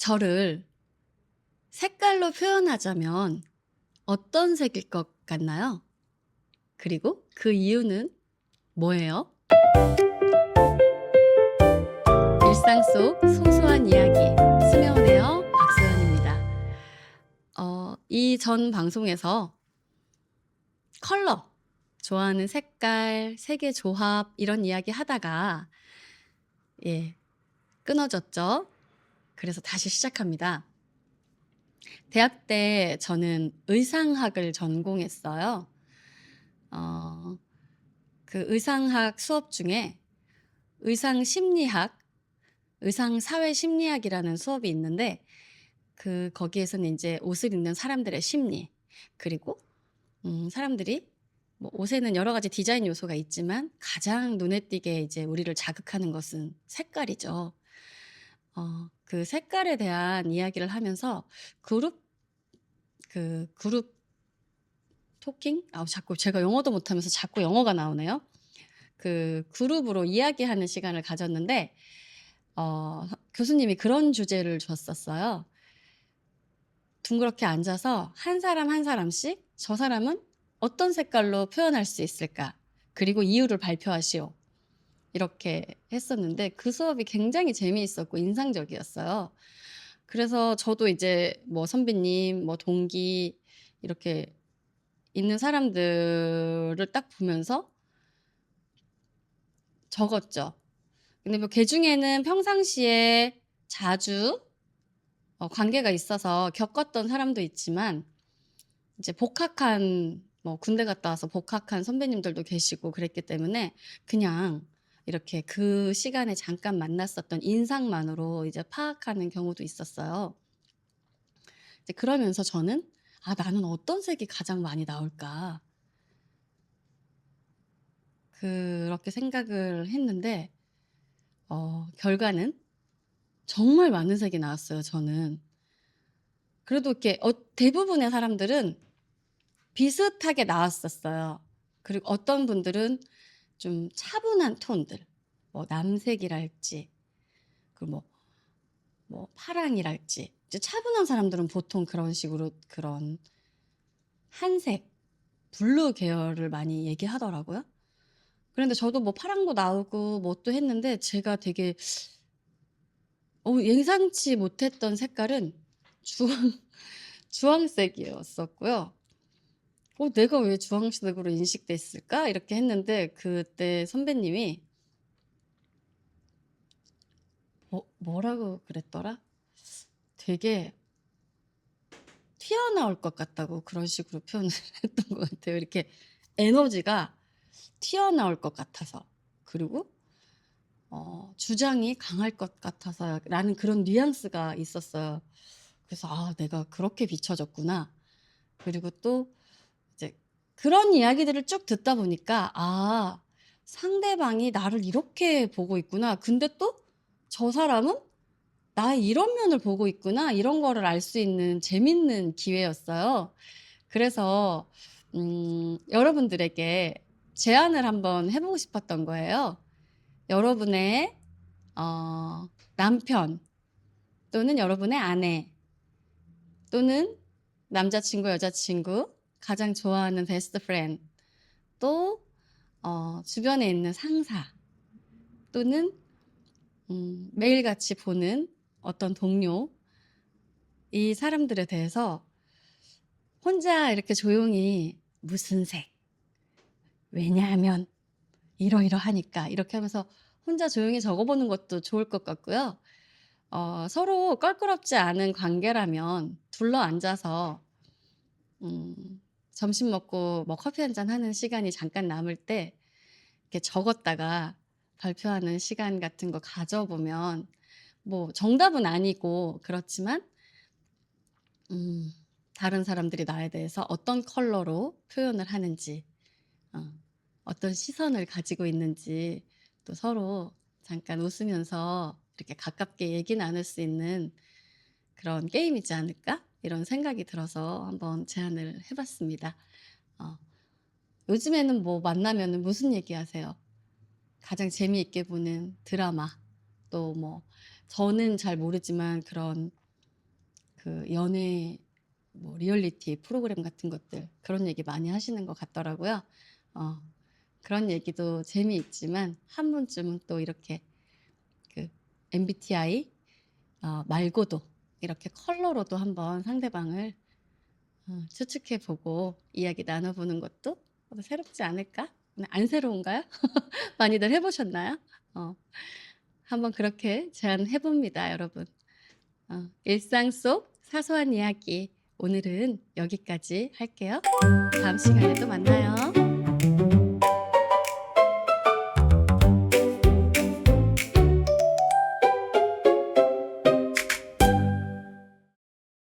저를 색깔로 표현하자면 어떤 색일 것 같나요? 그리고 그 이유는 뭐예요? 일상 속 소소한 이야기 스며오네요. 박소연입니다. 이전 방송에서 컬러, 좋아하는 색깔, 색의 조합 이런 이야기 하다가 예, 끊어졌죠. 그래서 다시 시작합니다. 대학 때 저는 의상학을 전공했어요. 어 그 의상학 수업 중에 의상 심리학, 의상 사회 심리학이라는 수업이 있는데 거기에서는 인제 옷을 입는 사람들의 심리, 그리고 사람들이 뭐 옷에는 여러 가지 디자인 요소가 있지만 가장 눈에 띄게 이제 우리를 자극하는 것은 색깔이죠. 그 색깔에 대한 이야기를 하면서 그룹 그룹 토킹? 자꾸 제가 영어도 못하면서 자꾸 영어가 나오네요. 그 그룹으로 이야기하는 시간을 가졌는데 교수님이 그런 주제를 줬었어요. 둥그렇게 앉아서 한 사람 한 사람씩 "저 사람은 어떤 색깔로 표현할 수 있을까? 그리고 이유를 발표하시오." 이렇게 했었는데 그 수업이 굉장히 재미있었고 인상적이었어요. 그래서 저도 이제 뭐 선배님, 뭐 동기 이렇게 있는 사람들을 딱 보면서 적었죠. 근데 뭐 그중에는 평상시에 자주 관계가 있어서 겪었던 사람도 있지만 이제 복학한 뭐 군대 갔다 와서 복학한 선배님들도 계시고 그랬기 때문에 그냥 이렇게 그 시간에 잠깐 만났었던 인상만으로 이제 파악하는 경우도 있었어요. 이제 그러면서 저는 '아 나는 어떤 색이 가장 많이 나올까?' 그렇게 생각을 했는데 결과는 정말 많은 색이 나왔어요 저는. 그래도 이렇게 대부분의 사람들은 비슷하게 나왔었어요. 그리고 어떤 분들은 좀 차분한 톤들, 뭐 남색이랄지 그리고 뭐 파랑이랄지 이제 차분한 사람들은 보통 그런 식으로 그런 한색, 블루 계열을 많이 얘기하더라고요. 그런데 저도 뭐 파랑도 나오고 뭐 또 했는데 제가 되게 예상치 못했던 색깔은 주황 주황색이었었고요. '내가 왜 주황색으로 인식됐을까?' 이렇게 했는데 그때 선배님이 뭐라고 그랬더라? 되게 튀어나올 것 같다고 그런 식으로 표현을 했던 것 같아요. 이렇게 에너지가 튀어나올 것 같아서. 그리고 주장이 강할 것 같아서라는 그런 뉘앙스가 있었어요. 그래서 '아 내가 그렇게 비춰졌구나.' 그리고 또 이제 그런 이야기들을 쭉 듣다 보니까 '아 상대방이 나를 이렇게 보고 있구나. 근데 또 저 사람은 나의 이런 면을 보고 있구나.' 이런 거를 알 수 있는 재밌는 기회였어요. 그래서 여러분들에게 제안을 한번 해 보고 싶었던 거예요. 여러분의 남편 또는 여러분의 아내 또는 남자 친구, 여자 친구, 가장 좋아하는 베스트 프렌드 또 주변에 있는 상사 또는 매일같이 보는 어떤 동료 이 사람들에 대해서 혼자 이렇게 조용히 "무슨 색? 왜냐하면 이러이러하니까." 이렇게 하면서 혼자 조용히 적어 보는 것도 좋을 것 같고요. 서로 껄끄럽지 않은 관계라면 둘러앉아서 점심 먹고 뭐 커피 한 잔 하는 시간이 잠깐 남을 때 이렇게 적었다가 발표하는 시간 같은 거 가져 보면 뭐 정답은 아니고 그렇지만 음 다른 사람들이 나에 대해서 어떤 컬러로 표현을 하는지 어 어떤 시선을 가지고 있는지 또 서로 잠깐 웃으면서 이렇게 가깝게 얘기 나눌 수 있는 그런 게임이지 않을까? 이런 생각이 들어서 한번 제안을 해 봤습니다. 어 요즘에는 뭐 만나면은 무슨 얘기하세요? 가장 재미있게 보는 드라마 또 뭐 저는 잘 모르지만 그런 그 연애 뭐 리얼리티 프로그램 같은 것들 그런 얘기 많이 하시는 것 같더라고요. 어 그런 얘기도 재미있지만 한 번쯤은 또 이렇게 그 MBTI 말고도 이렇게 컬러로도 한번 상대방을 추측해 보고 이야기 나눠 보는 것도 새롭지 않을까? 안 새로운가요? 많이들 해 보셨나요? 어 한번 그렇게 제안해 봅니다, 여러분. 일상 속 사소한 이야기 오늘은 여기까지 할게요. 다음 시간에 또 만나요.